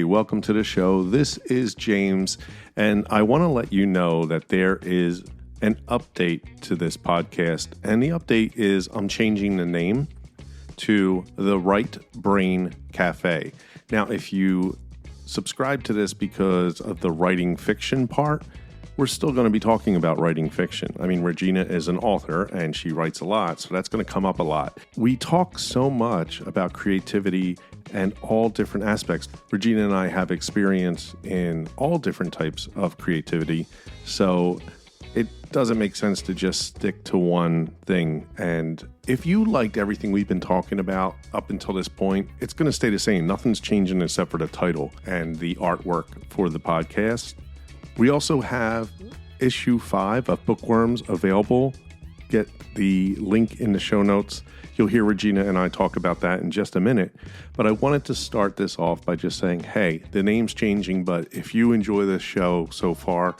welcome to the show. This is James, and I want to let you know that there is an update to this podcast, and the update is I'm changing the name to the Right Brain Cafe. Now, if you subscribe to this because of the writing fiction part, we're still going to be talking about writing fiction. I mean, Regina is an author and she writes a lot, so that's going to come up a lot. We talk so much about creativity and all different aspects. Regina and I have experience in all different types of creativity, so it doesn't make sense to just stick to one thing. And if you liked everything we've been talking about up until this point, it's going to stay the same. Nothing's changing except for the title and the artwork for the podcast. We also have issue 5 of Bookworms available. Get the link in the show notes. You'll hear Regina and I talk about that in just a minute. But I wanted to start this off by just saying, hey, the name's changing, but if you enjoy this show so far,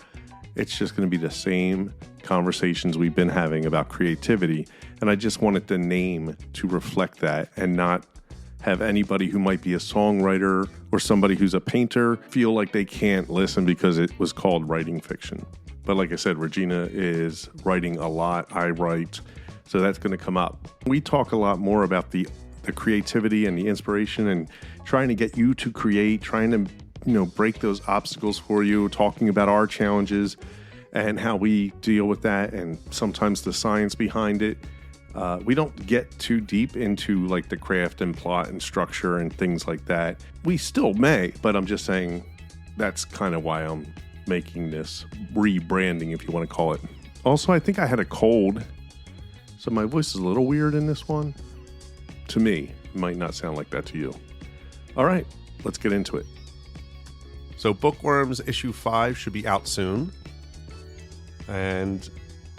it's just going to be the same conversations we've been having about creativity. And I just wanted the name to reflect that and not have anybody who might be a songwriter or somebody who's a painter feel like they can't listen because it was called writing fiction. But like I said, Regina is writing a lot. I write, so that's going to come up. We talk a lot more about the creativity and the inspiration and trying to get you to create, trying to break those obstacles for you, talking about our challenges and how we deal with that and sometimes the science behind it. We don't get too deep into like the craft and plot and structure and things like that. We still may, but I'm just saying that's kind of why I'm making this rebranding, if you want to call it. Also, I think I had a cold, so my voice is a little weird in this one. To me, it might not sound like that to you. All right, let's get into it. So Bookworms issue 5 should be out soon. And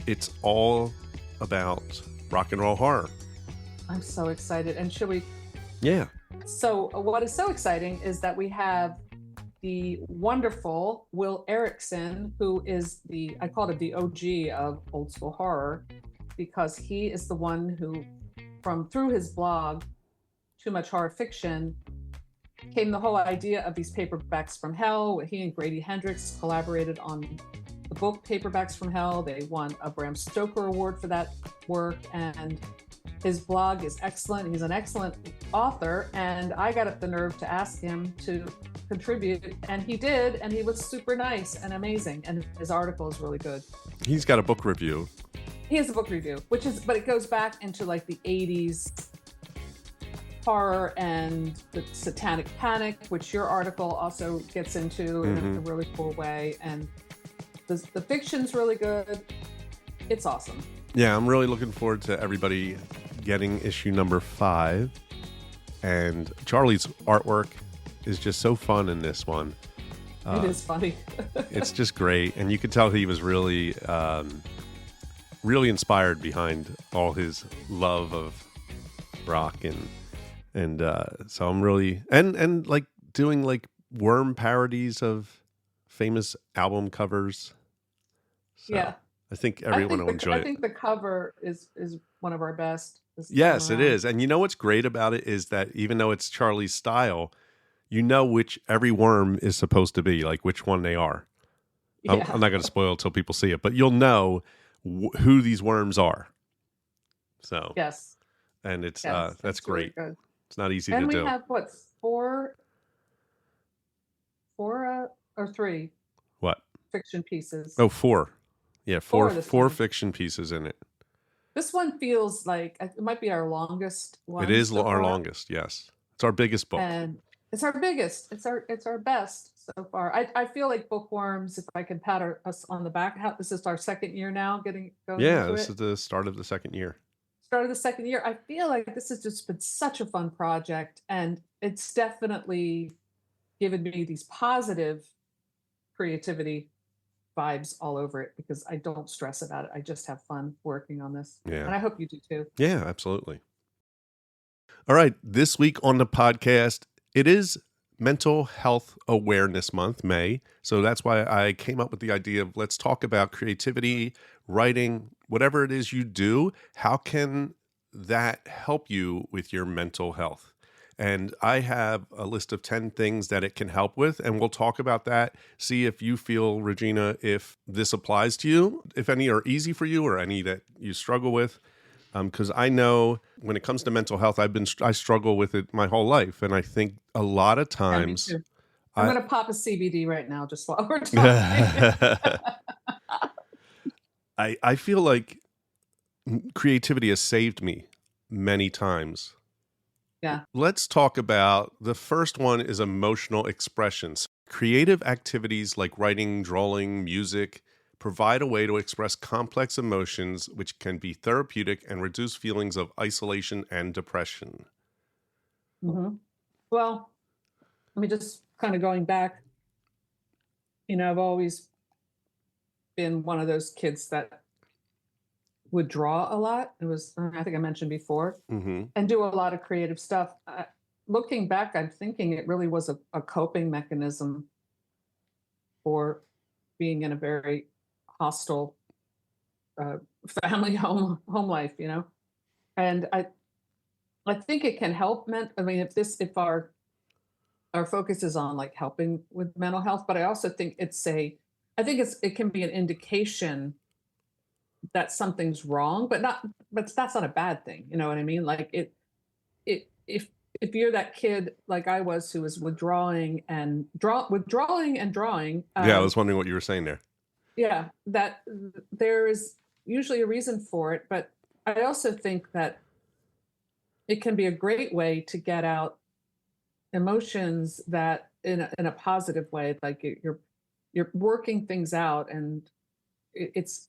it's all about rock and roll horror. I'm so excited. And should we? Yeah. So what is so exciting is that we have the wonderful Will Erickson, who is I call it the OG of old school horror, because he is the one who, through his blog, Too Much Horror Fiction, came the whole idea of these paperbacks from hell. He and Grady Hendrix collaborated on the book Paperbacks from Hell. They won a Bram Stoker Award for that work, and his blog is excellent. He's an excellent author, and I got up the nerve to ask him to contribute, and he did, and he was super nice and amazing, and his article is really good. He's got a book review. He has a book review, but it goes back into like the 80s horror and the Satanic Panic, which your article also gets into in a really cool way, and the fiction's really good. It's awesome. Yeah, I'm really looking forward to everybody getting issue number 5. And Charlie's artwork is just so fun in this one. It is funny. It's just great. And you could tell he was really, really inspired behind all his love of rock. And so I'm really, and like doing like worm parodies of famous album covers. So yeah. I think everyone will enjoy it. I think the cover is one of our best. Yes, it is. And you know what's great about it is that even though it's Charlie's style, you know which every worm is supposed to be, like which one they are. Yeah. I'm not going to spoil it till people see it, but you'll know who these worms are. So yes, and it's that's great. Really it's not easy to do. And we have what, four or 3 what fiction pieces? Oh, 4. Yeah, four fiction pieces in it. This one feels like it might be our longest one. It is our longest, yes. It's our biggest book. And it's our biggest. It's our best so far. I feel like Bookworms, if I can pat us on the back, this is our second year now going Yeah, into this is the start of the second year. Start of the second year. I feel like this has just been such a fun project, and it's definitely given me these positive creativity vibes all over it because I don't stress about it. I just have fun working on this. Yeah. And I hope you do too. Yeah, absolutely. All right. This week on the podcast, it is Mental Health Awareness Month, May. So that's why I came up with the idea of let's talk about creativity, writing, whatever it is you do. How can that help you with your mental health? And I have a list of 10 things that it can help with, and we'll talk about that. See if you feel, Regina, if this applies to you, if any are easy for you or any that you struggle with. Because I know when it comes to mental health, I struggle with it my whole life, and I think a lot of Yeah, me times too. I'm I going to pop a CBD right now just while we're talking. I feel like creativity has saved me many times. Yeah. Let's talk about the first one is emotional expressions. Creative activities like writing, drawing, music provide a way to express complex emotions, which can be therapeutic and reduce feelings of isolation and depression. hmm Well, I mean, just kind of going back, I've always been one of those kids that would draw a lot. I think I mentioned before, Mm-hmm. and do a lot of creative stuff. Looking back, I'm thinking it really was a coping mechanism for being in a very hostile uh, family home life, And I think it can help. I mean, if our focus is on like helping with mental health, but I also think it can be an indication that something's wrong, but that's not a bad thing. You know what I mean? Like if you're that kid like I was who was withdrawing and drawing, Yeah, I was wondering what you were saying there. yeah, that there is usually a reason for it, but I also think that it can be a great way to get out emotions that in a positive way, like you're working things out, and it's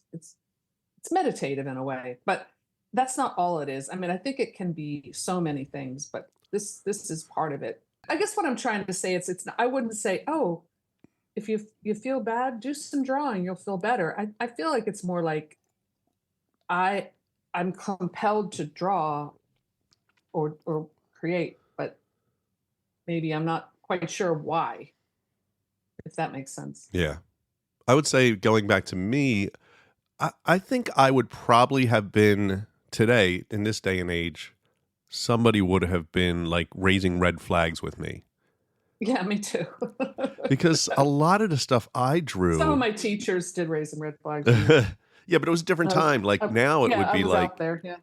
meditative in a way, but that's not all it is. I mean, I think it can be so many things, but this is part of it. I guess what I'm trying to say it's I wouldn't say, oh, if you feel bad, do some drawing, you'll feel better. I feel like it's more like I I'm compelled to draw or create, but maybe I'm not quite sure why, if that makes sense. Yeah. I would say going back to me, I think I would probably have been today, in this day and age, somebody would have been like raising red flags with me. Yeah, me too. Because a lot of the stuff I Some of drew, my teachers did raise some red flags. yeah, but it was a different time. Like now it Yeah, would I be was out like there. Yeah.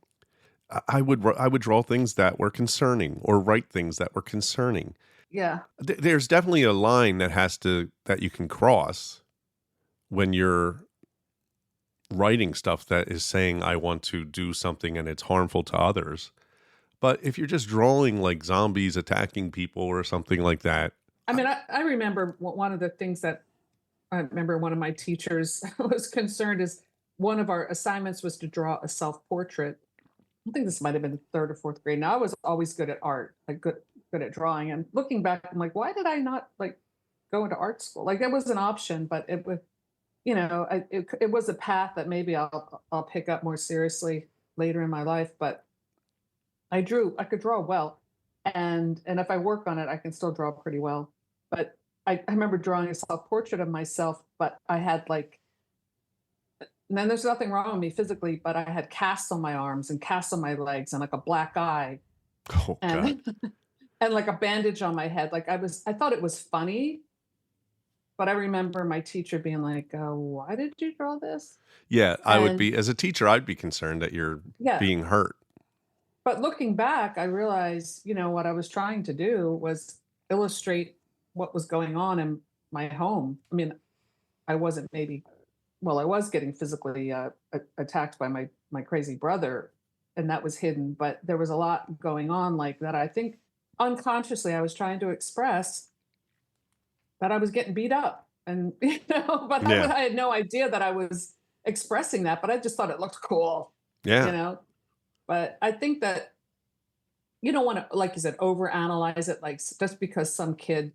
I would draw things that were concerning or write things that were concerning. Yeah. There's definitely a line that you can cross when you're writing stuff that is saying I want to do something and it's harmful to others. But if you're just drawing like zombies attacking people or something like that, I mean, I remember one of the things that I remember one of my teachers was concerned is one of our assignments was to draw a self-portrait. I think this might have been third or fourth grade. Now I was always good at art, like good at drawing. And looking back, I'm like, why did I not like go into art school? Like that was an option, but it was, it was a path that maybe I'll pick up more seriously later in my life. But I could draw well, and if I work on it, I can still draw pretty well. But I remember drawing a self portrait of myself, but I had like, and then there's nothing wrong with me physically, but I had casts on my arms and casts on my legs and like a black eye oh God. and and like a bandage on my head. Like I thought it was funny, but I remember my teacher being like, "Why did you draw this?" Yeah, I would And be, as a teacher, I'd be concerned that you're yeah, being hurt. but looking back, I realized, what I was trying to do was illustrate what was going on in my home. I mean, I wasn't maybe, well, I was getting physically attacked by my crazy brother, and that was hidden. But there was a lot going on like that. I think unconsciously, I was trying to express that I was getting beat up, and but Yeah. I had no idea that I was expressing that. But I just thought it looked cool, you Yeah. know. But I think that you don't want to, like you said, overanalyze it. Like just because some kid,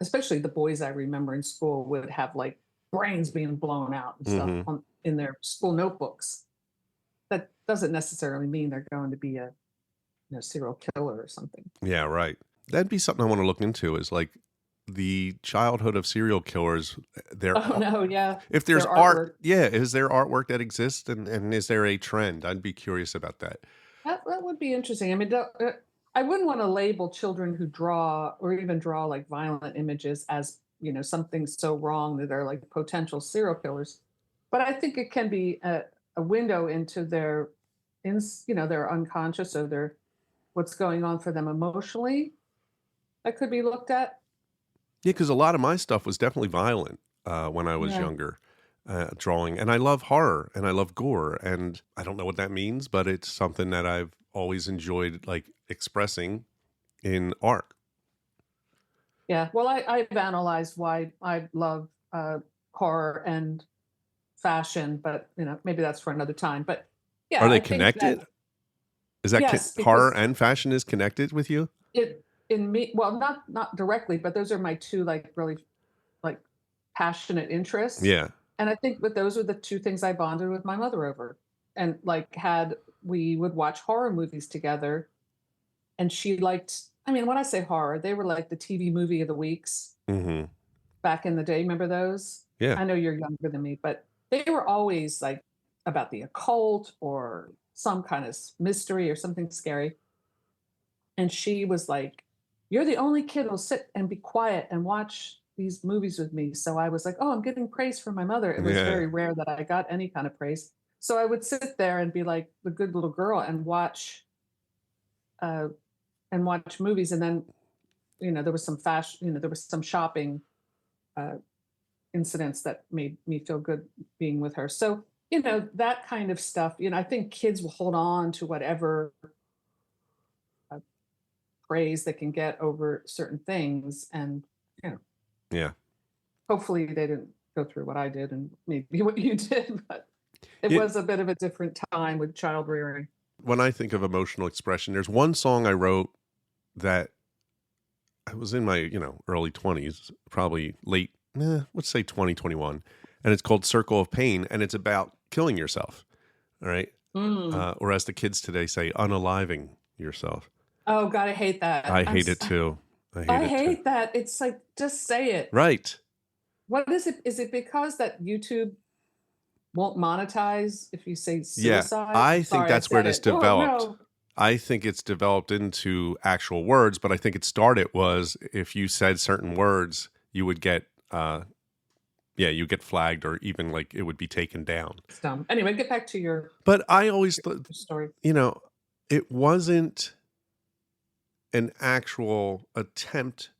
especially the boys I remember in school, would have like brains being blown out and stuff Hmm. in their school notebooks. That doesn't necessarily mean they're going to be a serial killer or something. Yeah, right. That'd be something I want to look into is like the childhood of serial killers. Oh no, yeah, If there's their artwork. art, yeah, is there artwork that exists and is there a trend? I'd be curious about that. That would be interesting. I mean, I wouldn't want to label children who draw or even draw like violent images as, something so wrong that they're like potential serial killers. But I think it can be a window into their unconscious or their what's going on for them emotionally that could be looked at. Yeah, because a lot of my stuff was definitely violent when I was Yeah. younger, drawing. And I love horror and I love gore. And I don't know what that means, but it's something that I've always enjoyed, like expressing in art. Yeah. Well, I've analyzed why I love horror and fashion, but maybe that's for another time. But yeah, Are they I think that connected? Is that yes, horror because and fashion is connected with you? it in me, well, not directly, but those are my two like really like passionate interests. Yeah. And I think that those are the two things I bonded with my mother over. And like we would watch horror movies together, and she liked, I mean, when I say horror, they were like the TV movie of the weeks Mm-hmm. back in the day. Remember those? Yeah. I know you're younger than me, but they were always like about the occult or some kind of mystery or something scary. And she was like, "You're the only kid who'll sit and be quiet and watch these movies with me." So I was like, "Oh, I'm getting praise from my mother." It was Yeah. very rare that I got any kind of praise. So I would sit there and be like the good little girl uh, and watch movies. And then, there was some fashion, there was some shopping uh, incidents that made me feel good being with her. So, that kind of stuff, I think kids will hold on to whatever uh, praise they can get over certain things. And, you know, Yeah. hopefully they didn't go through what I did and maybe what you did, but it Yeah. was a bit of a different time with child rearing. When I think of emotional expression, there's one song I wrote that I was in my, early 20s, probably late, let's say 2021. And it's called Circle of Pain. And it's about killing yourself. All right. Mm. Or as the kids today say, unaliving yourself. Oh God, I hate that. I hate it too. I hate I it too. hate that. It's like, just say it. Right. What is it? Is it because that YouTube won't monetize if you say Yeah. suicide? I I'm think sorry, I that's where said this it. Oh developed. no. I think it's developed into actual words, but I think it started was if you said certain words, you would get, you get flagged or even like it would be taken down. It's dumb. Anyway, get back to your But I always, story. it wasn't an actual attempt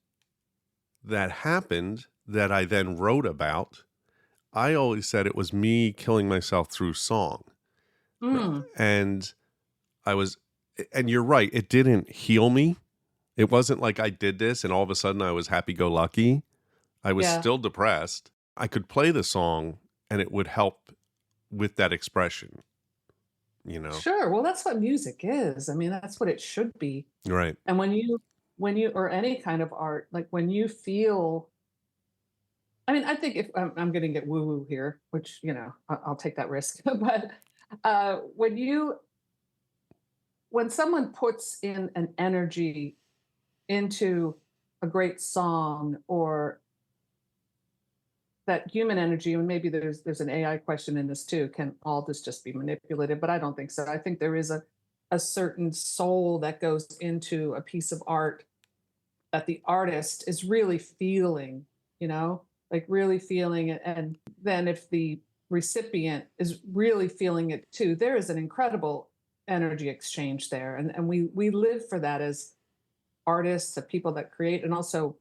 that happened that I then wrote about. I always said it was me killing myself through song. Mm. And and you're right, it didn't heal me. It wasn't like I did this and all of a sudden I was happy-go-lucky. I was Yeah. still depressed. I could play the song and it would help with that expression, Sure. Well, that's what music is. I mean, that's what it should be. Right. And when you, or any kind of art, like when you feel, I mean, I think if I'm going to get woo woo here, which, I'll take that risk, but when someone puts in an energy into a great song or that human energy, and maybe there's an AI question in this too, can all this just be manipulated? But I don't think so. I think there is a certain soul that goes into a piece of art that the artist is really feeling, like really feeling it. And then if the recipient is really feeling it too, there is an incredible energy exchange there. And we live for that as artists, the people that create. And also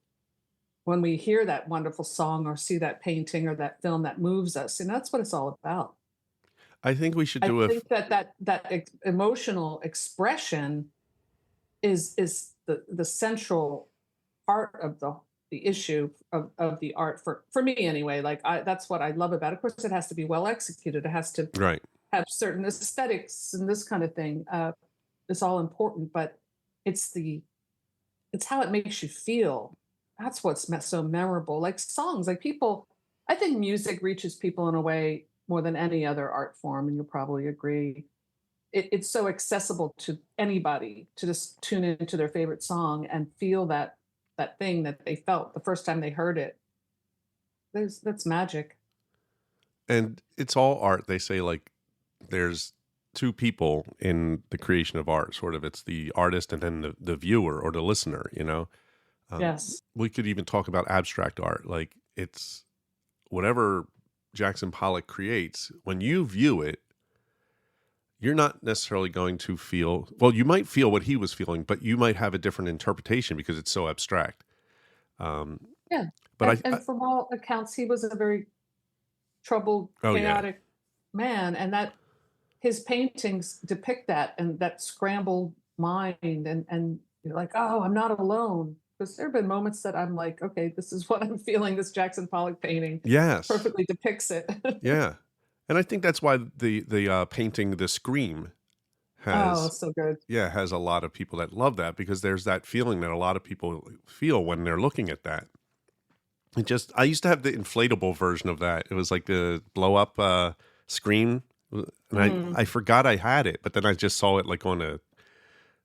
when we hear that wonderful song or see that painting or that film that moves us, and that's what it's all about. I think we should I do think that emotional expression is the central part of the issue of the art for me anyway. Like that's what I love about it. Of course, it has to be well executed. It has to right. have certain aesthetics and this kind of thing. It's all important, but it's how it makes you feel. That's what's so memorable. Like songs, like people. I think music reaches people in a way more than any other art form, and you'll probably agree. It's so accessible to anybody to just tune into their favorite song and feel that thing that they felt the first time they heard it. That's magic. And it's all art. They say like there's two people in the creation of art. Sort of, it's the artist and then the viewer or the listener. Yes. We could even talk about abstract art. Like, it's whatever Jackson Pollock creates. When you view it, you're not necessarily going to feel. Well, you might feel what he was feeling, but you might have a different interpretation because it's so abstract. Yeah. But And from all accounts, he was a very troubled, oh yeah, chaotic man, and that his paintings depict that and that scrambled mind, and you're like, oh, I'm not alone. Because there have been moments that I'm like, okay, this is what I'm feeling. This Jackson Pollock painting yes, perfectly depicts it. yeah, and I think that's why the painting The Scream Oh, has so good. has a lot of people that love that, because there's that feeling that a lot of people feel when they're looking at that. I used to have the inflatable version of that. It was like the blow up screen, and I forgot I had it, but then I just saw it like on a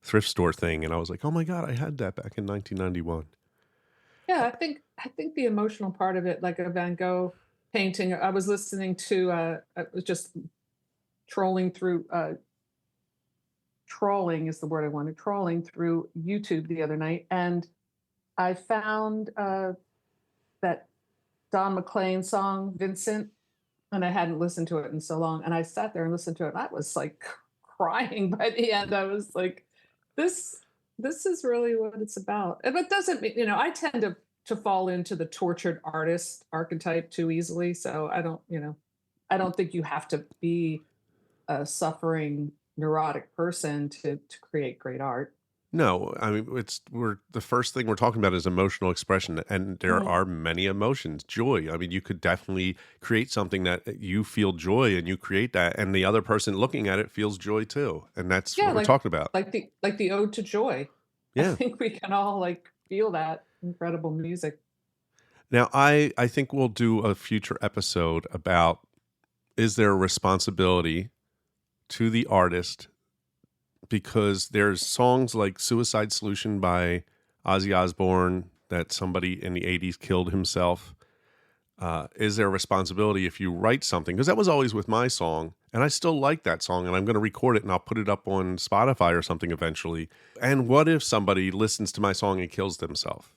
thrift store thing, and I was like, oh my god, I had that back in 1991. Yeah, I think the emotional part of it, like a Van Gogh painting. I was listening to I was just trolling through trolling is the word I wanted, trolling through YouTube the other night, and I found that Don McLean song, Vincent, and I hadn't listened to it in so long. And I sat there and listened to it. And I was like crying by the end. I was like, this this is really what it's about. And it doesn't mean, I tend to fall into the tortured artist archetype too easily. So I don't think you have to be a suffering neurotic person to create great art. No, I mean, we're the first thing we're talking about is emotional expression, and there Mhm. are many emotions. Joy. I mean, you could definitely create something that you feel joy, and you create that, and the other person looking at it feels joy too, and that's Yeah, what we're talking about. like the ode to joy. I Yeah. think we can all like feel that incredible music. Now, I think we'll do a future episode about, is there a responsibility to the artist, because there's songs like Suicide Solution by Ozzy Osbourne that somebody in the 80s killed himself. Is there a responsibility if you write something? Because that was always with my song, and I still like that song, and I'm going to record it and I'll put it up on Spotify or something eventually. And what if somebody listens to my song and kills themselves?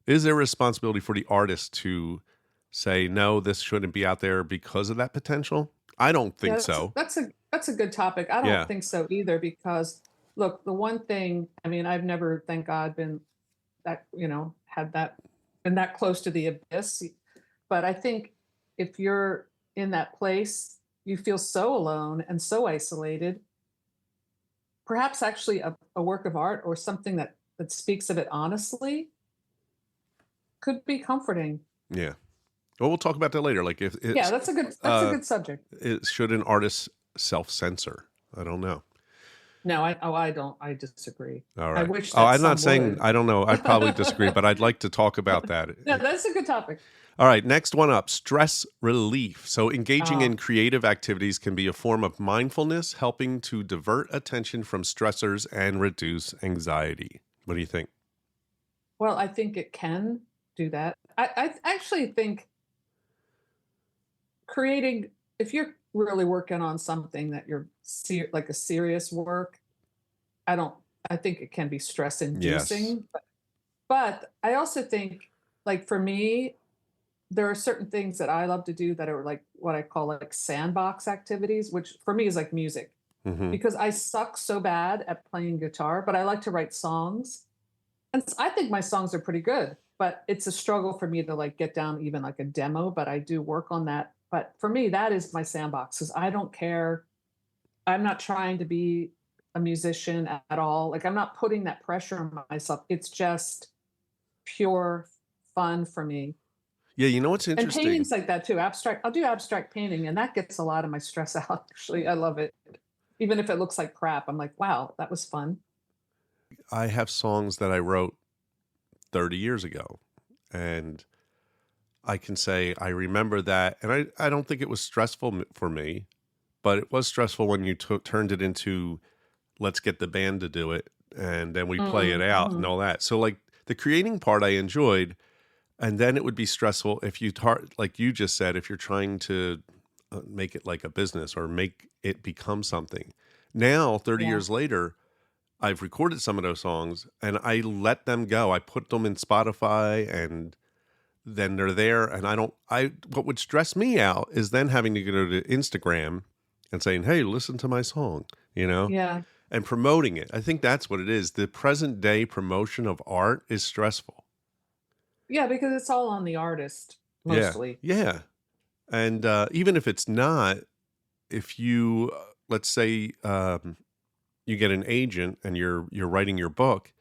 Is there a responsibility for the artist to say, no, this shouldn't be out there because of that potential? I don't think Yeah, so. that's a good topic. I don't Yeah. think so either because look, the one thing, I mean, I've never, thank God, been that, had that been that close to the abyss. But I think if you're in that place, you feel so alone and so isolated. Perhaps actually a work of art or something that speaks of it honestly could be comforting. Yeah. Well, we'll talk about that later. Like, if Yeah, it's, that's a good subject. should an artist self-censor? I don't know. No, I don't. I disagree. All I right. wish Oh, that I'm not some saying, would. I don't know. I probably disagree, but I'd like to talk about that. No, that's a good topic. All right. Next one up, stress relief. So engaging Oh, in creative activities can be a form of mindfulness, helping to divert attention from stressors and reduce anxiety. What do you think? well, I think it can do that. I actually think creating, if you're really working on something that you're like a serious work, I don't, I think it can be stress Yes. inducing. But I also think, like for me, there are certain things that I love to do that are like what I call like sandbox activities, which for me is like music Hmm. because I suck so bad at playing guitar, but I like to write songs. And I think my songs are pretty good, but it's a struggle for me to like get down even like a demo, but I do work on that. But for me, that is my sandbox because I don't care. I'm not trying to be a musician at all. Like I'm not putting that pressure on myself. It's just pure fun for me. Yeah. You know what's And interesting? paintings like that too. Abstract. I'll do abstract painting, and that gets a lot of my stress out. Actually, I love it. Even if it looks like crap, I'm like, wow, that was fun. I have songs that I wrote 30 years ago, and I can say I remember that, and I don't think it was stressful for me, but it was stressful when you turned it into, let's get the band to do it, and then we play it out and Mm-hmm. all that. So like the creating part I enjoyed, and then it would be stressful if you like you just said, if you're trying to make it like a business or make it become something. Now, 30 Yeah. years later, I've recorded some of those songs and I let them go. I put them in Spotify and then they're there. And what would stress me out is then having to go to Instagram and saying, hey, listen to my song, Yeah. and promoting it. I think that's what it is. The present day promotion of art is stressful. Yeah, because it's all on the artist Yeah. mostly. Yeah. And even if it's not, if you, let's say, you get an agent and you're writing your book,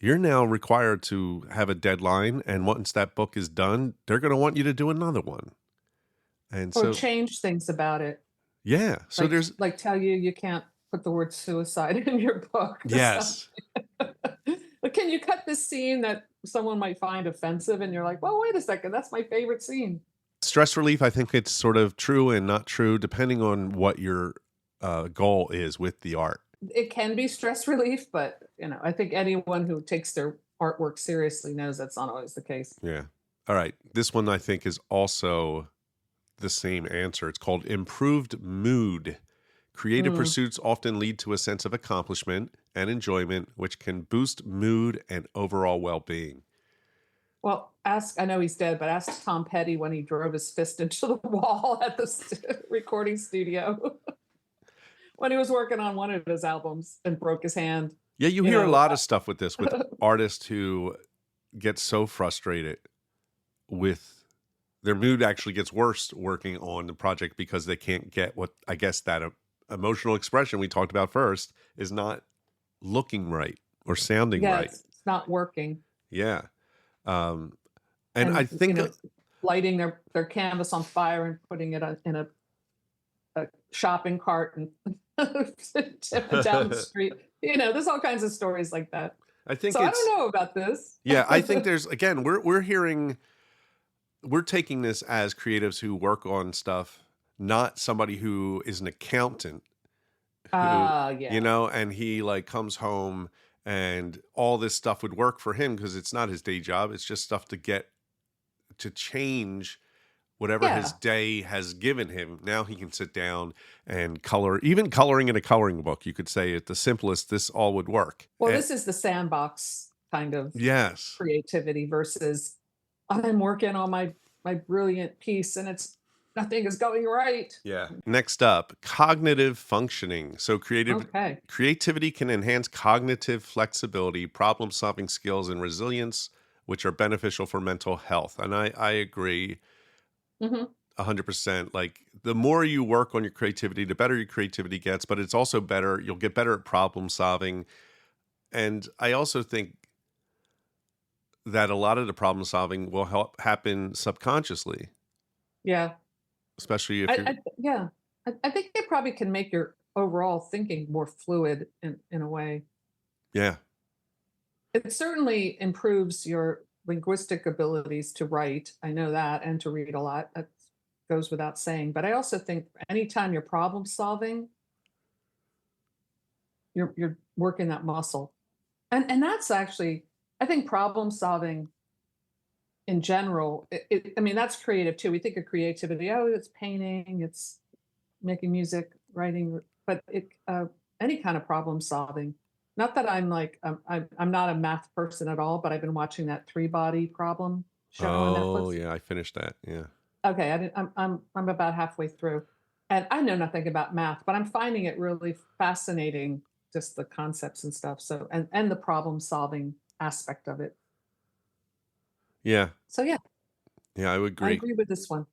you're now required to have a deadline. And once that book is done, they're going to want you to do another one. And Or so, change things about it. yeah. So there's, Like tell you can't put the word suicide in your book. Or yes. But can you cut this scene that someone might find offensive? And you're like, well, wait a second, that's my favorite scene. Stress relief, I think it's sort of true and not true, depending on what your goal is with the art. It can be stress relief, but I think anyone who takes their artwork seriously knows that's not always the case. Yeah. All right. This one I think is also the same answer. It's called improved mood. Creative pursuits often lead to a sense of accomplishment and enjoyment, which can boost mood and overall well-being. Well, I know he's dead, but ask Tom Petty when he drove his fist into the wall at the recording studio when he was working on one of his albums and broke his hand. Yeah, you hear a lot of stuff with this, with artists who get so frustrated with their mood actually gets worse working on the project because they can't get what, I guess, that emotional expression we talked about first is not looking right or sounding right. It's not working. Yeah. And I think lighting their canvas on fire and putting it in a shopping cart and tip it down the street. There's all kinds of stories like that. I think I don't know about this. Yeah, I think there's, again, we're taking this as creatives who work on stuff, not somebody who is an accountant who, and he like comes home and all this stuff would work for him because it's not his day job. It's just stuff to change whatever his day has given him. Now he can sit down and color, even coloring in a coloring book. You could say at the simplest, this all would work. Well, this is the sandbox kind of creativity versus I'm working on my brilliant piece and nothing is going right. Yeah. Next up, cognitive functioning. So creativity can enhance cognitive flexibility, problem-solving skills, and resilience, which are beneficial for mental health. And I agree 100%. Like the more you work on your creativity, the better your creativity gets, but it's also better. You'll get better at problem solving. And I also think that a lot of the problem solving will happen subconsciously. Yeah. Especially if I think it probably can make your overall thinking more fluid in a way. Yeah. It certainly improves your linguistic abilities to write. I know that, and to read a lot. That goes without saying. But I also think anytime you're problem solving, you're working that muscle. And that's actually, I think problem solving in general, that's creative too. We think of creativity, it's painting, it's making music, writing, but any kind of problem solving. Not that I'm like, I'm not a math person at all, but I've been watching that 3-body problem show on Netflix. Oh yeah, I finished that. Yeah. Okay, I'm about halfway through, and I know nothing about math, but I'm finding it really fascinating, just the concepts and stuff. So and the problem solving aspect of it. Yeah. So yeah. Yeah, I would agree. I agree with this one.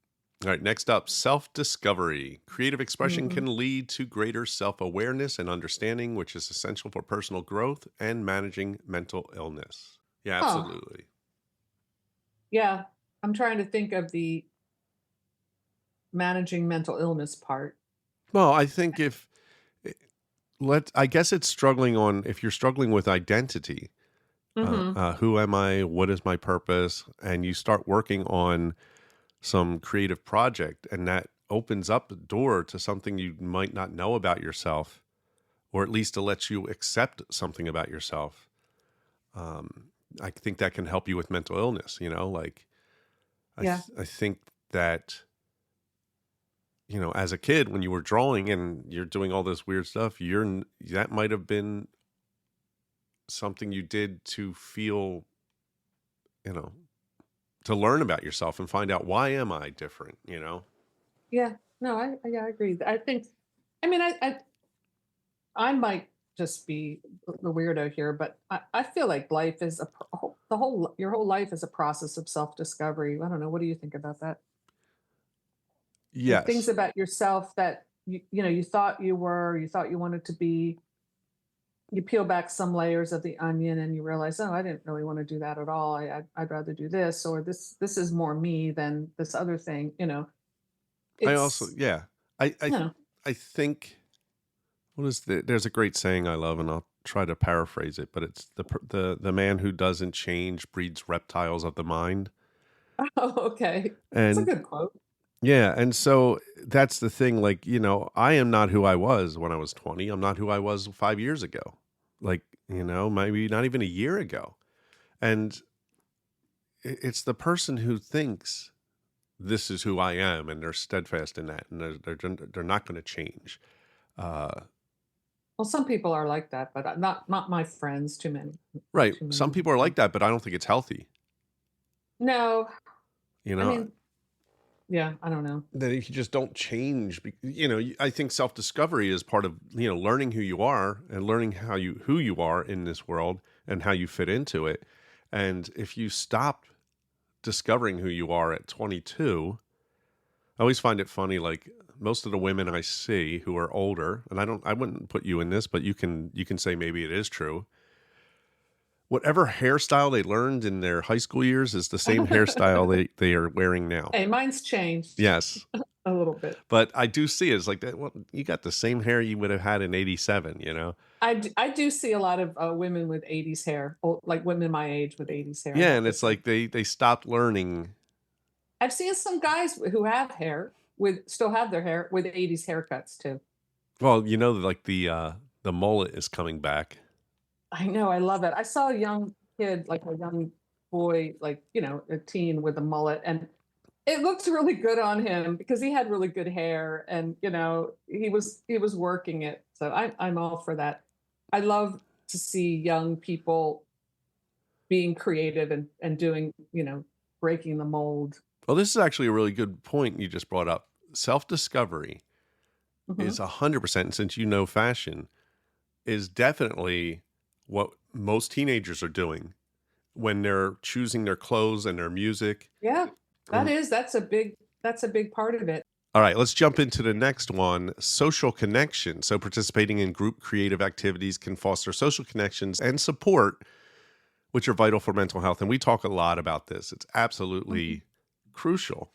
All right, next up, self-discovery. Creative expression can lead to greater self-awareness and understanding, which is essential for personal growth and managing mental illness. Yeah, absolutely. Yeah, I'm trying to think of the managing mental illness part. Well, I think I guess it's if you're struggling with identity, who am I? What is my purpose? And you start working on some creative project, and that opens up the door to something you might not know about yourself, or at least to let you accept something about yourself. I think that can help you with mental illness, I think that as a kid when you were drawing and you're doing all this weird stuff, that might have been something you did to feel, you know, to learn about yourself and find out, why am I different? Yeah. No, yeah, I agree. I think, I mean, I might just be the weirdo here, but I feel like life is your whole life is a process of self-discovery. I don't know. What do you think about that? Like things Yes. about yourself that you thought you thought you wanted to be, you peel back some layers of the onion and you realize, oh, I didn't really want to do that at all. I'd rather do this, or this is more me than this other thing. I also, It's, yeah, I, I, you know, I think, there's a great saying I love, and I'll try to paraphrase it, but it's the man who doesn't change breeds reptiles of the mind. oh, okay. It's a And good quote. yeah, and so that's the thing. Like, I am not who I was when I was 20. I'm not who I was 5 years ago. Like, maybe not even a year ago. And it's the person who thinks this is who I am, and they're steadfast in that, and they're not going to change. Uh, Well, some people are like that, but not my friends. Too many, not right. too Some many. people are like that, but I don't think it's healthy. No, You I know, mean, yeah, I don't know. that if you just don't change, I think self-discovery is part of, learning who you are and learning who you are in this world and how you fit into it. And if you stop discovering who you are at 22, I always find it funny, like most of the women I see who are older, and I wouldn't put you in this, but you can say maybe it is true. Whatever hairstyle they learned in their high school years is the same hairstyle they are wearing now. Hey, mine's changed Yes. a little bit. But I do see it's like that. Well, you got the same hair you would have had in '87. I do see a lot of women with 80s hair, like women my age with 80s hair, I Yeah, have and to it's say. like they stopped learning. I've seen some guys who have hair with still have their hair with 80s haircuts too. Well, like the mullet is coming back. I know, I love it. I saw a young kid, like a young boy, like, a teen with a mullet, and it looked really good on him because he had really good hair, and he was working it. So I'm all for that. I love to see young people being creative and doing, breaking the mold. Well, this is actually a really good point you just brought up. Self-discovery is Hmm. 100%, since fashion, is definitely what most teenagers are doing when they're choosing their clothes and their music. Yeah, And that's a big part of it. all right, let's jump into the next one, social connection. So, participating in group creative activities can foster social connections and support, which are vital for mental health. And we talk a lot about this. It's Mhm. absolutely crucial,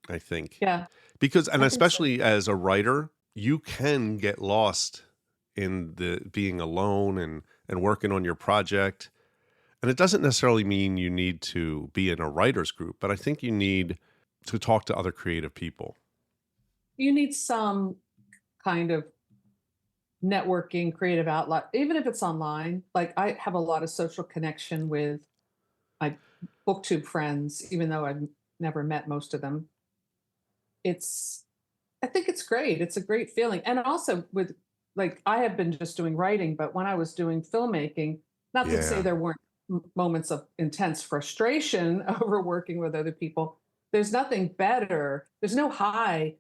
I think, Yeah, because, and I think so. especially as a writer, you can get lost in the being alone and working on your project. And it doesn't necessarily mean you need to be in a writer's group, but I think you need to talk to other creative people. You need some kind of networking, creative outlet, even if it's online. Like I have a lot of social connection with my booktube friends, even though I've never met most of them. It's I think it's great. It's a great feeling. And also with, like, I have been just doing writing, but when I was doing filmmaking, not to say Yeah. there weren't moments of intense frustration over working with other people. There's nothing better. There's no high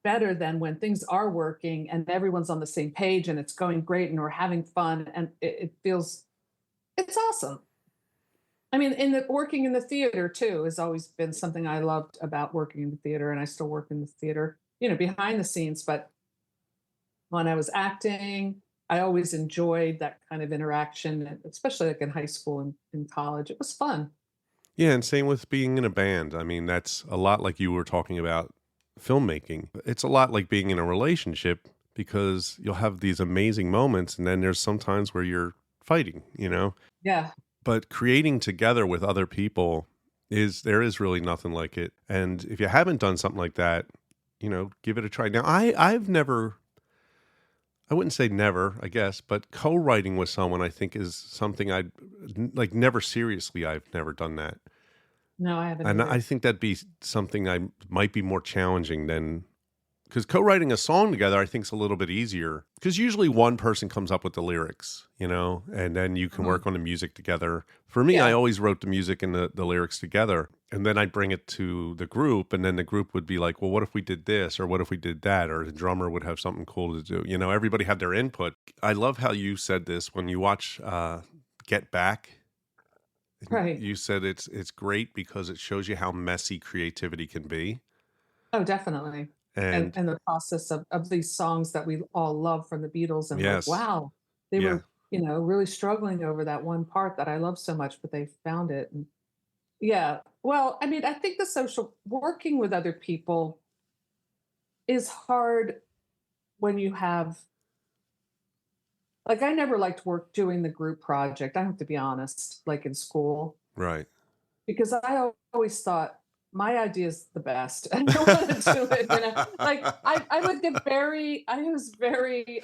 better than when things are working and everyone's on the same page and it's going great and we're having fun and it feels, it's awesome. I mean, working in the theater too has always been something I loved about working in the theater, and I still work in the theater, behind the scenes. But when I was acting, I always enjoyed that kind of interaction, and especially like in high school and in college. It was fun. Yeah, and same with being in a band. I mean, that's a lot like you were talking about filmmaking. It's a lot like being in a relationship because you'll have these amazing moments and then there's some times where you're fighting. Yeah. But creating together with other people there is really nothing like it. And if you haven't done something like that, give it a try. Now, I wouldn't say never, I guess, but co-writing with someone I think is something I'd like never seriously. I've never done that. No, I haven't And I either. think that'd be something I might be more challenging than because co-writing a song together, I think, is a little bit easier because usually one person comes up with the lyrics, and then you can work on the music together. For me, I Yeah. always wrote the music and the lyrics together, and then I'd bring it to the group, and then the group would be like, well, what if we did this, or what if we did that, or the drummer would have something cool to do. Everybody had their input. I love how you said this when you watch Get Back. Right. You said it's great because it shows you how messy creativity can be. Oh, definitely. And And the process of these songs that we all love from the Beatles, and like, yes, wow, they yeah, were, really struggling over that one part that I love so much, but they found it. And yeah. Well, I mean, I think the social working with other people is hard when you have, like, I never liked work doing the group project. I have to be honest, like in school, right. because I always thought my idea is the best. I don't want to do it. Like I would get I was very,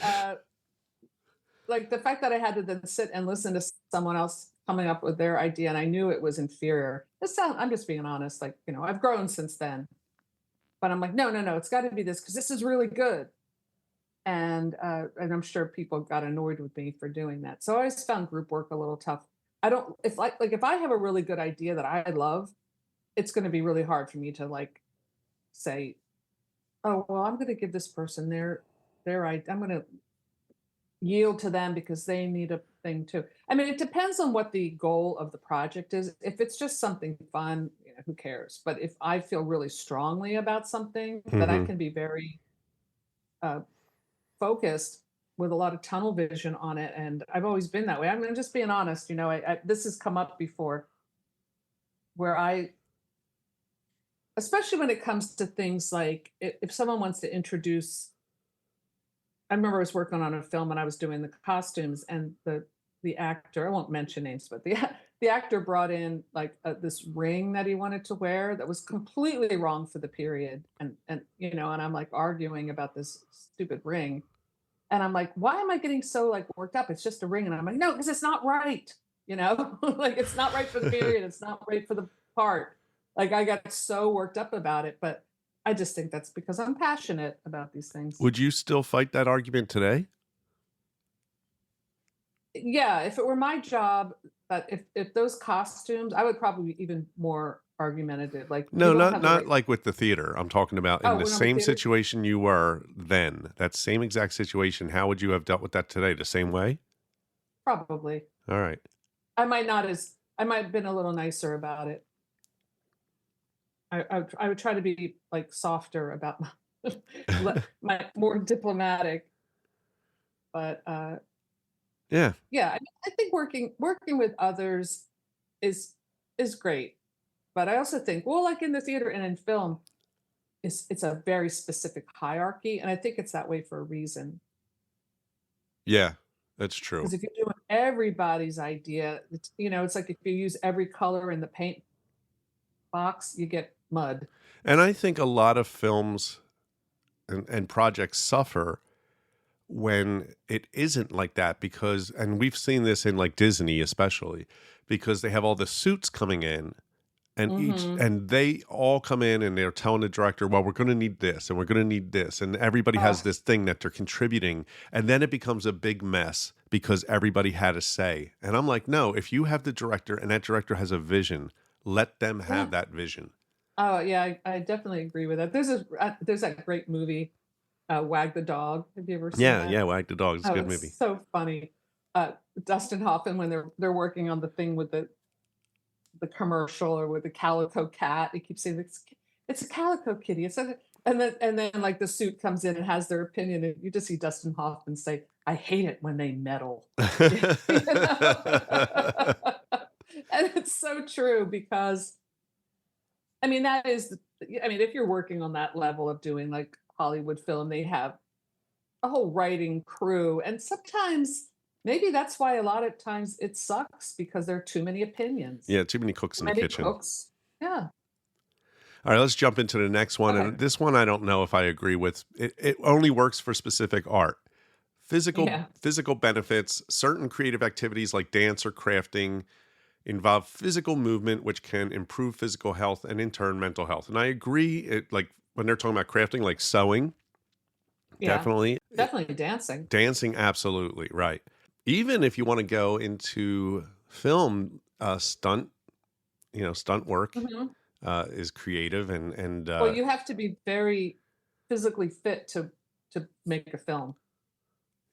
like the fact that I had to then sit and listen to someone else coming up with their idea, and I knew it was inferior. I'm just being honest. Like, I've grown since then, but I'm like, no, no, no, it's got to be this because this is really good. And I'm sure people got annoyed with me for doing that. So I always found group work a little tough. I don't if I have a really good idea that I love, it's going to be really hard for me to like say, oh well, I'm going to give this person I'm going to yield to them because they need a thing too. I mean, it depends on what the goal of the project is. If it's just something fun, who cares? But if I feel really strongly about something, that I Hmm. can be very uh, focused with a lot of tunnel vision on it. And I've always been that way. I mean, just being honest, this has come up before where especially when it comes to things like if someone wants to introduce, I remember I was working on a film and I was doing the costumes, and the actor, I won't mention names, but the actor brought in like this ring that he wanted to wear that was completely wrong for the period. And I'm like arguing about this stupid ring. And I'm like, why am I getting so like worked up? It's just a ring. And I'm like, no, because it's not right. Like it's not right for the period. It's not right for the part. Like I got so worked up about it, but I just think that's because I'm passionate about these things. Would you still fight that argument today? Yeah, if it were my job, but if those costumes, I would probably be even more argumentative. Like you No, don't not have the not right. like with the theater. I'm talking about in Oh, the when I'm a same theater. situation you were then. That same exact situation. How would you have dealt with that today? The same way? Probably. All right. I might have been a little nicer about it. I would try to be like softer about my more diplomatic, but Yeah. yeah, I mean, I think working with others is is great. But I also think, well, like in the theater and in film, it's a very specific hierarchy, and I think it's that way for a reason. Yeah. That's true. Because if you're doing everybody's idea, it's like if you use every color in the paint box, you get mud. And I think a lot of films and projects suffer when it isn't like that because, and we've seen this in like Disney especially, because they have all the suits coming in Hmm. and they all come in and they're telling the director, well, we're going to need this and we're going to need this. And everybody has Oh, this thing that they're contributing. And then it becomes a big mess because everybody had a say. And I'm like, no, if you have the director and that director has a vision, let them yeah. have that vision. Oh, yeah. I definitely agree with that. There's that great movie, Wag the Dog. Have you ever seen Yeah. that? Yeah. Wag the Dog is a Oh, good it's movie. so funny. Dustin Hoffman when they're working on the thing with the commercial or with the calico cat. He keeps saying it's a calico kitty. And then like the suit comes in and has their opinion, and you just see Dustin Hoffman say, "I hate it when they meddle." You know? And it's so true because I mean I mean if you're working on that level of doing like Hollywood film, they have a whole writing crew. And sometimes maybe that's why a lot of times it sucks because there are too many opinions, Yeah. Too many cooks too in the many kitchen. cooks. Yeah. All right, let's jump into the next one. Okay. And this one I don't know if I agree with. It only works for specific art. Yeah. Physical benefits, certain creative activities like dance or crafting involve physical movement, which can improve physical health and in turn mental health. And I agree, like when they're talking about crafting, like sewing, Yeah, Definitely. definitely dancing. Dancing, absolutely, right. Even if you want to go into film, stunt work Hmm. is creative and Well, you have to be very physically fit to make a film.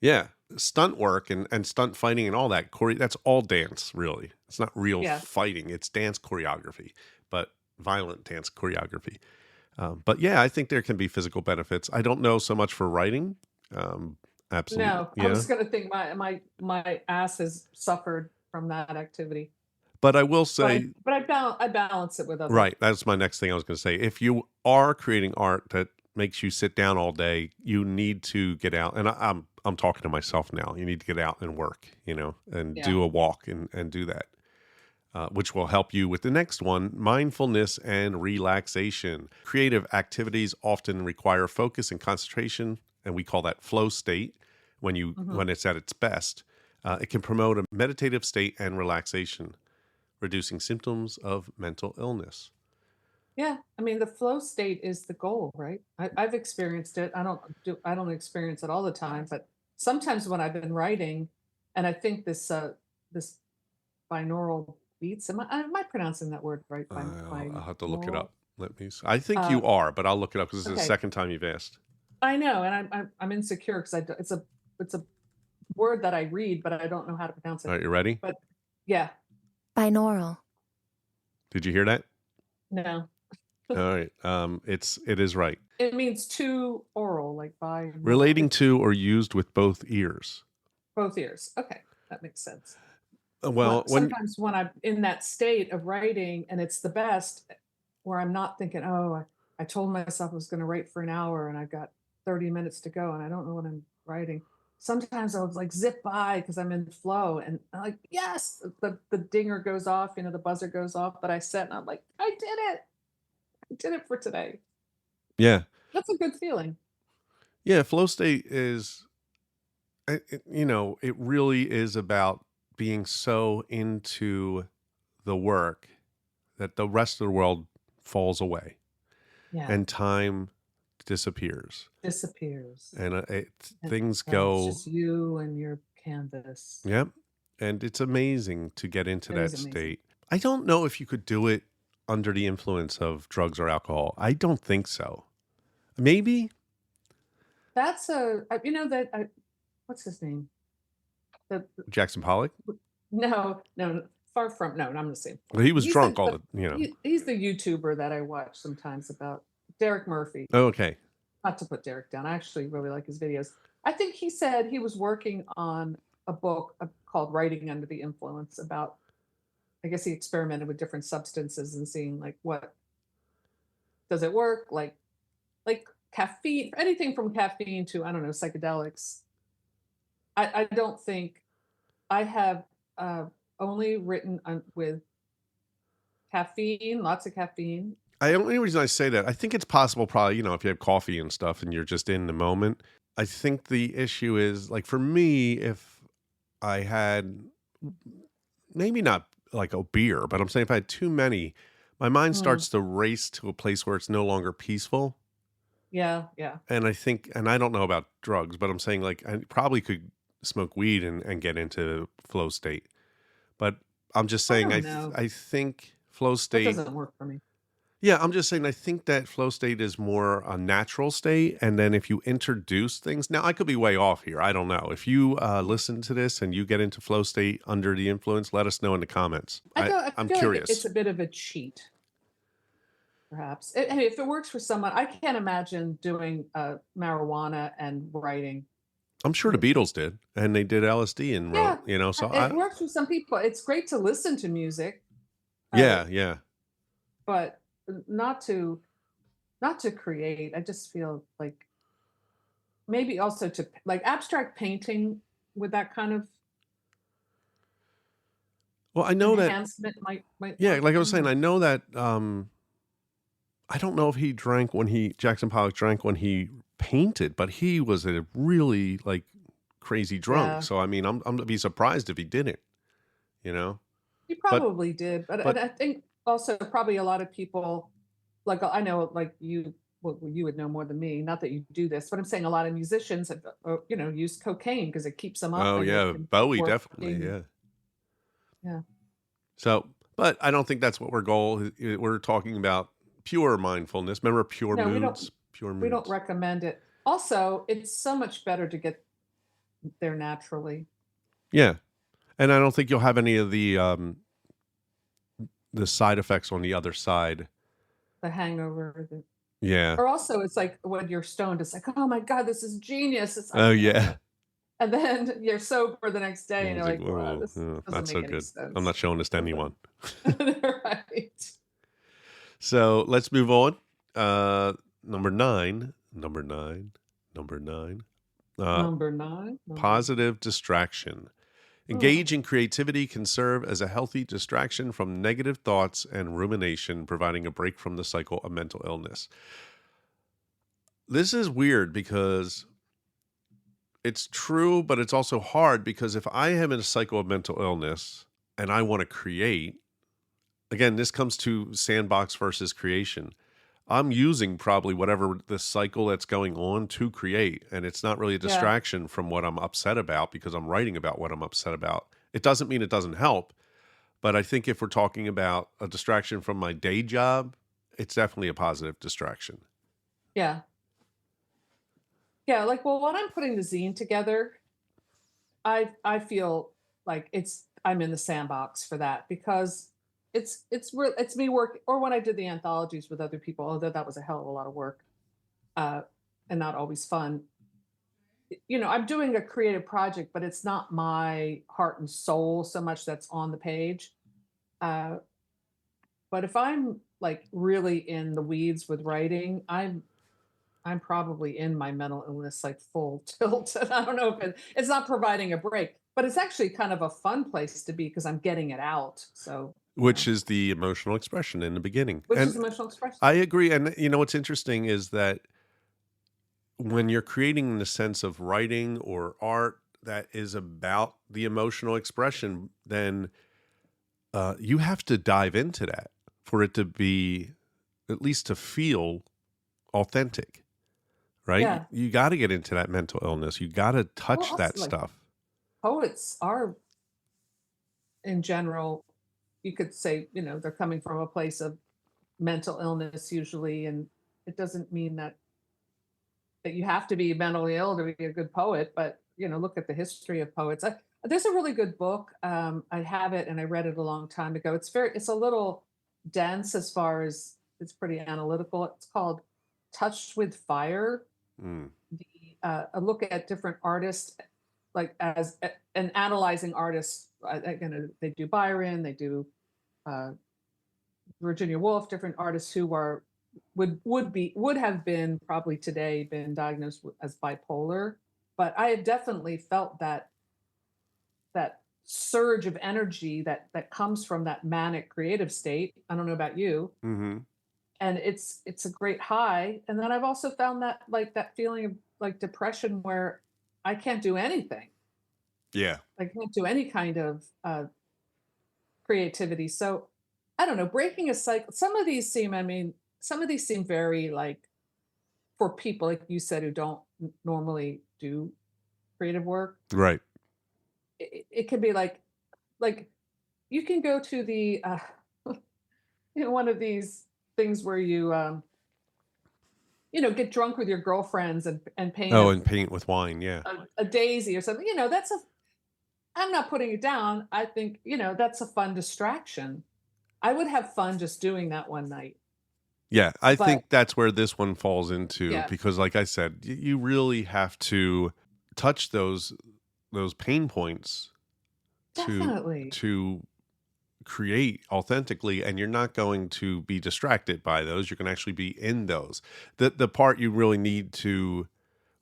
yeah, stunt work and stunt fighting and all that. That's all dance, really. It's not real Yeah. fighting. It's dance choreography, but violent dance choreography. But yeah, I think there can be physical benefits. I don't know so much for writing. Um, Absolutely, No, I yeah. was gonna think my ass has suffered from that activity, But I will but say, I balance it with other. right, that's my next thing I was going to say. If you are creating art that makes you sit down all day, you need to get out. And I'm talking to myself now. You need to get out and work, and Yeah. do a walk and do that. Which will help you with the next one, mindfulness and relaxation. Creative activities often require focus and concentration, and we call that flow state Hmm. when it's at its best. It can promote a meditative state and relaxation, reducing symptoms of mental illness. Yeah, I mean the flow state is the goal, right? I've experienced it. I don't experience it all the time, but sometimes when I've been writing, and I think this binaural beats. Am I pronouncing that word right? I'll have to look it Binaural. up. I think Uh, you are, but I'll look it up because this is the okay, second time you've asked. I know, and I'm insecure because it's a word that I read, but I don't know how to pronounce All it. right, you ready? But yeah, Binaural. Did you hear that? no, All right. It is right. it means two oral, like Relating binaural, to or used with both ears. both ears. Okay, that makes sense. Well, when Sometimes when I'm in that state of writing and it's the best, where I'm not thinking, oh, I told myself I was going to write for an hour and I've got 30 minutes to go and I don't know what I'm writing. Sometimes I'll like zip by because I'm in flow and I'm like, yes, the dinger goes off, the buzzer goes off, but I set and I'm like, I did it. I did it for today. yeah, That's a good feeling. yeah, flow state is, it really is about being so into the work that the rest of the world falls away Yeah. and time disappears, Disappears. and And things it's go. just you and your canvas. Yep. And it's amazing to get into It is that amazing. state. I don't know if you could do it under the influence of drugs or alcohol. I don't think so. Maybe That's that what's his name? The Jackson Pollock. No, no, far from no, I'm gonna say Well, he was he's drunk all the. he's the YouTuber that I watch sometimes about Derek Murphy. Oh, okay. Not to put Derek down, I actually really like his videos. I think he said he was working on a book called Writing Under the Influence about, I guess he experimented with different substances and seeing like what does it work, like caffeine, anything from caffeine to I don't know psychedelics. I don't think I have only written with caffeine, lots of caffeine. The only reason I say that, I think it's possible, probably, if you have coffee and stuff and you're just in the moment. I think the issue is, like, for me, if I had maybe not like a beer, but I'm saying if I had too many, my mind Mm, starts to race to a place where it's no longer peaceful. yeah, yeah. And I think, and I don't know about drugs, but I'm saying like I probably could smoke weed and get into flow state. But I'm just I saying, don't know. I think flow That state. doesn't work for me. Yeah, I'm just saying, I think that flow state is more a natural state. And then if you introduce things, now I could be way off here. I don't know. If you listen to this and you get into flow state under the influence, let us know in the comments. I I'm feel like it's curious. a bit of a cheat, perhaps. Hey, if it works for someone, I can't imagine doing marijuana and writing. I'm sure the Beatles did, and they did LSD and Yeah, wrote, so it works for some people. It's great to listen to music, uh, yeah. but not to create. I just feel like maybe also to like abstract painting with that kind of Well, I know that, enhancement might yeah, work. like I I was don't saying, know. I know that, I don't know if he drank Jackson Pollock drank when he painted, but he was a really like crazy drunk. Yeah, So, I mean, I'm to be surprised if he didn't, you know, he but, probably did, but but I think also probably a lot of people, like I know, like you well, you would know more than me. Not that you do this, but I'm saying a lot of musicians have, use cocaine because it keeps them up Oh and they yeah, can Bowie work. definitely, yeah. Yeah. So, but I don't think that's what we're talking about pure mindfulness. Remember pure No, moods, pure we don't moods. recommend it. Also, it's so much better to get there naturally. Yeah. And I don't think you'll have any of the side effects on the other side. The hangover. Yeah. Or also, it's like when you're stoned, it's like, oh my God, this is genius. It's like, Oh yeah. and then you're sober the next day I and was you're like, like, wow, whoa, this doesn't not so make any good. I'm sense. not showing this to anyone. Right. So let's move on. Number nine. Number nine. Number nine. Number 9. Positive distraction. Engage in creativity can serve as a healthy distraction from negative thoughts and rumination, providing a break from the cycle of mental illness. This is weird because it's true, but it's also hard because if I am in a cycle of mental illness and I want to create, again, this comes to sandbox versus creation. I'm using probably whatever the cycle that's going on to create. And it's not really a Yeah. distraction from what I'm upset about because I'm writing about what I'm upset about. It doesn't mean it doesn't help. But I think if we're talking about a distraction from my day job, it's definitely a positive distraction. Yeah. Yeah. Like, well, when I'm putting the zine together, I feel like I'm in the sandbox for that because it's me work, or when I did the anthologies with other people, although that was a hell of a lot of work, uh, and not always fun. I'm doing a creative project, but it's not my heart and soul so much that's on the page. Uh, but if I'm like really in the weeds with writing, I'm probably in my mental illness like full tilt. And I don't know if it's not providing a break, but it's actually kind of a fun place to be because I'm getting it out. So, Which is the emotional expression in the beginning. which is And emotional expression. I agree. And what's interesting is that when you're creating the sense of writing or art that is about the emotional expression, then you have to dive into that for it to be, at least to feel authentic, right? Yeah. You got to get into that mental illness. You got to Well, touch also that like stuff. poets are in general, you could say, they're coming from a place of mental illness usually. And it doesn't mean that you have to be mentally ill to be a good poet, but look at the history of poets. There's a really good book. I have it and I read it a long time ago. It's a little dense as far as it's pretty analytical. It's called Touched with Fire. Mm. A look at different artists, like and analyzing artists. They do Byron, they do uh, Virginia Woolf, different artists who are would have been probably today been diagnosed as bipolar, but I have definitely felt that surge of energy that comes from that manic creative state. I don't know about you, Mm-hmm. and it's a great high. And then I've also found that like that feeling of like depression where I can't do anything. Yeah. I can't do any kind of creativity. So I don't know, breaking a cycle. Some of these seem very like for people, like you said, who don't normally do creative work. Right. It can be like you can go to the, one of these things where you, get drunk with your girlfriends and paint Oh, and paint with wine. Yeah. a daisy or something. I'm not putting it down. I think, that's a fun distraction. I would have fun just doing that one night. Yeah. I But think that's where this one falls into yeah, because, like I said, you really have to touch those pain points definitely. to create authentically, and you're not going to be distracted by those. You can actually be in those. The part you really need to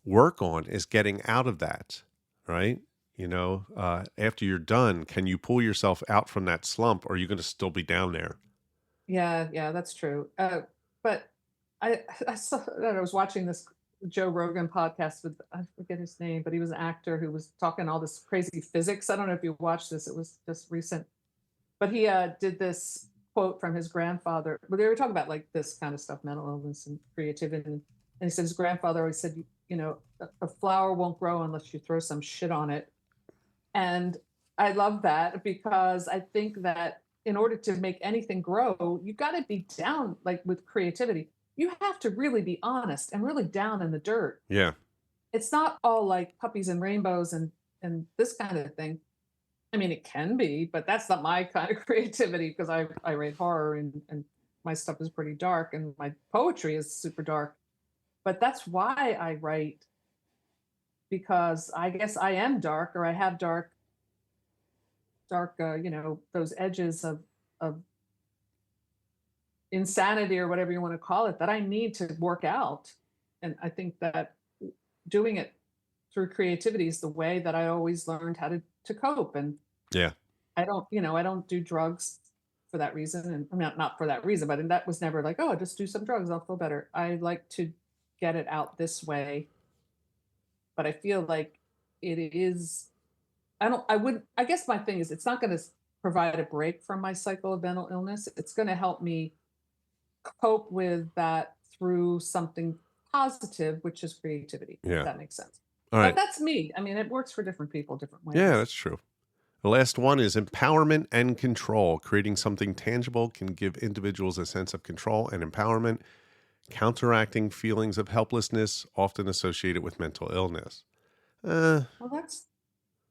work on is getting out of that, right? After you're done, can you pull yourself out from that slump, or are you going to still be down there? Yeah, that's true. But I saw that I was watching this Joe Rogan podcast with I forget his name, but he was an actor who was talking all this crazy physics. I don't know if you watched this; it was just recent. But he did this quote from his grandfather. But they were talking about like this kind of stuff, mental illness and creativity. And he said his grandfather always said, a flower won't grow unless you throw some shit on it. And I love that because I think that in order to make anything grow, you got to be down, like with creativity. You have to really be honest and really down in the dirt. Yeah. It's not all like puppies and rainbows and this kind of thing. I mean, it can be, but that's not my kind of creativity because I write horror and my stuff is pretty dark and my poetry is super dark. But that's why I write, because I guess I am dark, or I have dark, those edges of insanity or whatever you want to call it that I need to work out. And I think that doing it through creativity is the way that I always learned how to cope. And yeah, I don't do drugs for that reason. And I mean, not for that reason, but that was never like, oh, just do some drugs, I'll feel better. I like to get it out this way. But I feel like it is, I guess my thing is it's not going to provide a break from my cycle of mental illness. It's going to help me cope with that through something positive, which is creativity. Yeah. If that makes sense. All right. But that's me. I mean, it works for different people, different ways. Yeah, that's true. The last one is empowerment and control. Creating something tangible can give individuals a sense of control and empowerment, counteracting feelings of helplessness often associated with mental illness. Well,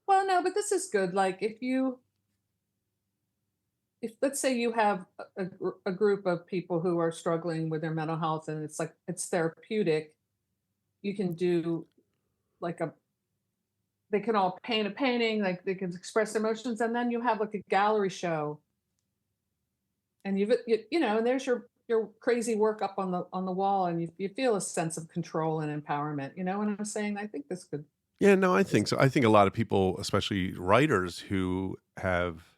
no, but this is good. Like if let's say you have a group of people who are struggling with their mental health and it's like it's therapeutic, you can do like they can all paint a painting, like they can express emotions, and then you have like a gallery show, and and there's your crazy work up on the wall, and you feel a sense of control and empowerment. You know what I'm saying? I think this could. Yeah, no, I think so. I think a lot of people, especially writers who have.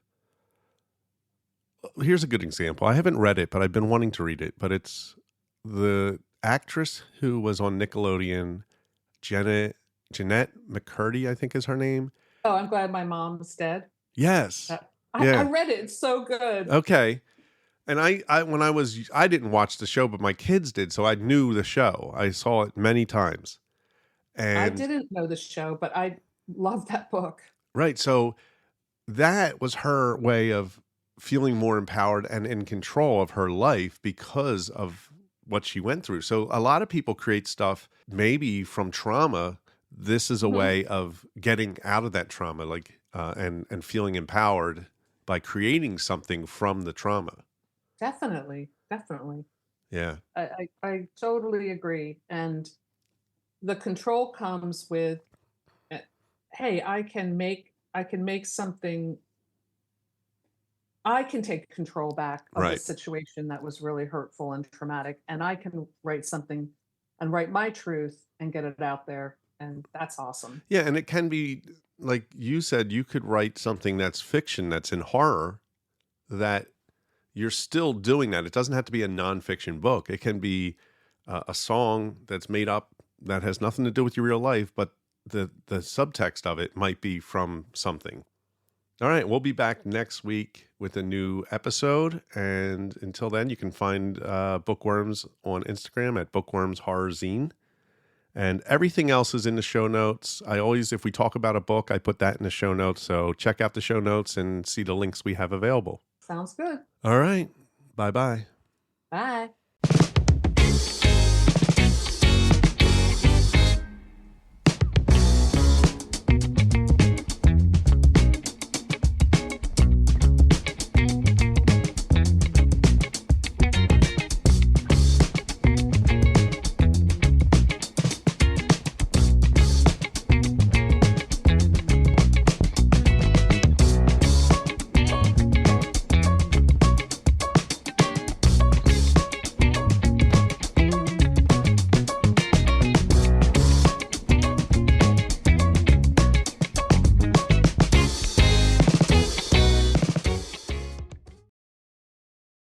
Here's a good example. I haven't read it, but I've been wanting to read it. But it's the actress who was on Nickelodeon, Jeanette McCurdy, I think is her name. Oh, I'm glad my mom's dead. Yes. I read it. It's so good. Okay. And I didn't watch the show, but my kids did. So I knew the show. I saw it many times. And I didn't know the show, but I love that book. Right. So that was her way of feeling more empowered and in control of her life because of what she went through. So a lot of people create stuff maybe from trauma. This is a way of getting out of that trauma, like and feeling empowered by creating something from the trauma. Definitely. Yeah. I totally agree. And the control comes with, hey, I can make something. I can take control back of Right. a situation that was really hurtful and traumatic, and I can write something and write my truth and get it out there. And that's awesome. Yeah. And it can be, like you said, you could write something that's fiction, that's in horror, that you're still doing that. It doesn't have to be a nonfiction book. It can be a song that's made up that has nothing to do with your real life, but the subtext of it might be from something. All right, we'll be back next week with a new episode. And until then, you can find Bookworms on Instagram at Bookworms Horror Zine. And everything else is in the show notes. If we talk about a book, I put that in the show notes. So check out the show notes and see the links we have available. Sounds good. All right. Bye-bye. Bye.